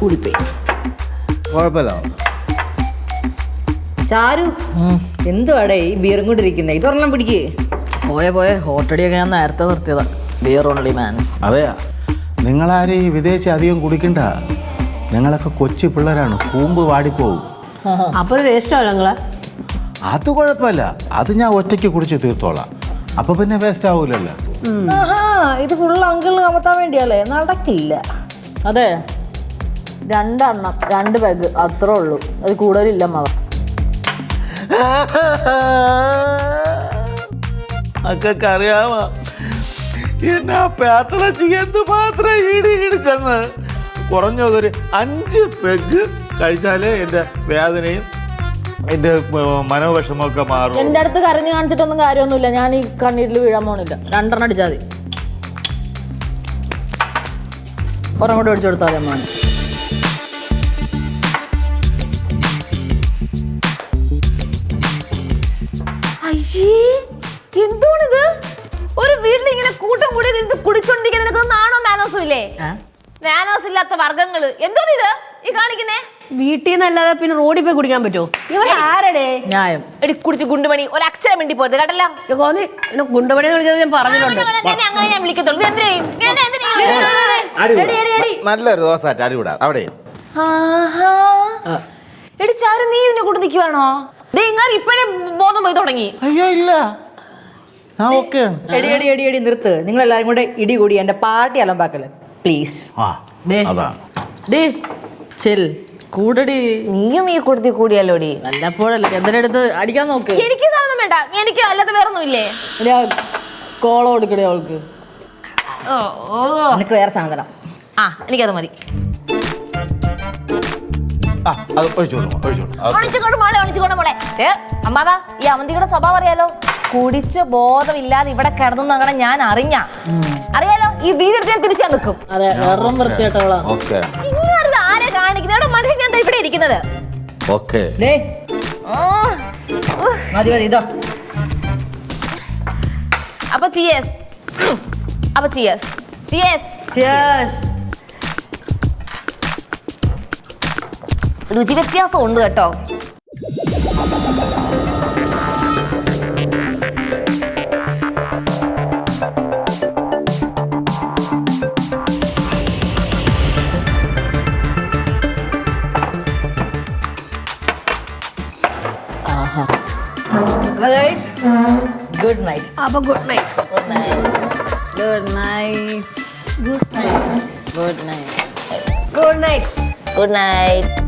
കൂടിപ്പോയി. കുഴപ്പമില്ല. ചാരു എന്തുവാടേ ഈ ബിയറും കൊണ്ടിരിക്കുന്നത്? ഇതൊരെണ്ണം പിടിക്കേ. പോയെ ഹോട്ടടിയൊക്കെ ഞാൻ നേരത്തെ നിർത്തിയതാ. ബിയർ ഓൺലി മാൻ. അതെയാ, നിങ്ങളാരും ഈ വിദേശി അധികം കുടിക്കണ്ട. ഞങ്ങളൊക്കെ കൊച്ചു പിള്ളേരാണ്, കൂമ്പ് വാടിപ്പോവും. അപ്പൊ ഒരു വേസ്റ്റ് ആവില്ല നിങ്ങളെ? അത് കുഴപ്പമില്ല, അത് ഞാൻ ഒറ്റയ്ക്ക് കുടിച്ച് തീർത്തോളാം. അപ്പൊ പിന്നെ വേസ്റ്റ് ആവൂലല്ലോ. ഇത് ഫുള്ള് അങ്കിളിന് കമത്താൻ വേണ്ടിയല്ലേ? നടക്കില്ല. അതെ, 2 എണ്ണം 2 പെഗ് അത്രേ ഉള്ളൂ. അത് കൂടുതലില്ല മാവ. അക്കൊക്കെ അറിയാമോ എന്നാ പേത്തലച്ചി എന്തുമാത്രം ഇടിച്ചെന്ന്. കുറഞ്ഞതൊരു 5 പെഗ് കഴിച്ചാലേ എൻ്റെ വേദനയും എൻ്റെ മനോവിഷമൊക്കെ മാറും. എൻ്റെ അടുത്ത് കരഞ്ഞു കാണിച്ചിട്ടൊന്നും കാര്യമൊന്നുമില്ല. ഞാൻ ഈ കണ്ണീരിൽ വീഴാൻ പോണില്ല. 2 എണ്ണം അടിച്ചാൽ മതി. ഒരെണ്ണം കൂടെ അടിച്ചു കൊടുത്താൽ അമ്മ. എന്തോണിത്? ഒരു വീട്ടിൽ ഇങ്ങനെ കൂട്ടം കൂടി കുടിച്ചോണ്ടിരിക്കുന്ന നിനക്ക് നാണോ മാനോസും ഇല്ലേ? മാനോസ് ഇല്ലാത്ത വർഗങ്ങള് എന്തോന്നിത് ഈ കാണിക്കുന്നേ? വീട്ടിൽ നിന്നല്ലാതെ പിന്നെ റോഡിൽ പോയി കുടിക്കാൻ പറ്റുമോ? ഇവരെ ആരടേ ന്യായം. എടി കുടിച്ച് ഗുണ്ടുമണി ഒരു അക്ഷരം വേണ്ടി പോയത് കേട്ടല്ലോ. ഗുണ്ടപണി വിളിക്കുന്നത് ഞാൻ പറഞ്ഞിട്ടുണ്ട്. അങ്ങനെ ഞാൻ വിളിക്കത്തുള്ളൂ. നല്ലൊരു ദോശ അടികൂടാ അവിടെ. എടി ചാരു, നീ ഇതിനെ കൂടെ നിൽക്കുവാണോ? ഇപ്പഴേ ബോധം പോയി തുടങ്ങി. അയ്യോ ഇല്ല, ഞാൻ ഓക്കെയാണ്. എടി നിർത്ത്. നിങ്ങളെല്ലാരും കൂടെ ഇടി കൂടി എന്റെ പാർട്ടി അലമ്പാക്കല്ലേ പ്ലീസ്. കൂടടി. നീയും ഈ കൊടുത്തി കൂടിയല്ലോടി. വല്ലപ്പോഴല്ലേ എന്തിനടുത്ത് അടിക്കാൻ നോക്ക്. എനിക്ക് സാധനം വേണ്ട, എനിക്ക് അല്ലാതെ വേറൊന്നും ഇല്ലേ? കോള കൊടുക്കടേ അവൾക്ക്. നിനക്ക് വേറെ സാധനം. എനിക്കത് മതി. അമ്മാവാ, ഈ അവന്തിയുടെ സ്വഭാവം അറിയാലോ. കുടിച്ച് ബോധമില്ലാതെ ഇവിടെ കിടന്നു അങ്ങനെ ഞാൻ അറിയാലോ. ഈ വീടെടുത്ത് ഞാൻ തിരിച്ചാൽ വെക്കും. അതെ, വെറും വൃത്തിയായിട്ടവളാ. ഇങ്ങനെ ആരെ കാണിക്കുന്നത്? മനുഷ്യൻ ഞാൻ ഇവിടെ ഇരിക്കുന്നത്. മതി ഇതോ. അപ്പൊ ചിയേഴ്സ്. രുചി വ്യത്യാസം ഉണ്ട് കേട്ടോ. Good night. അപ്പൊ good night. Good night. Good night.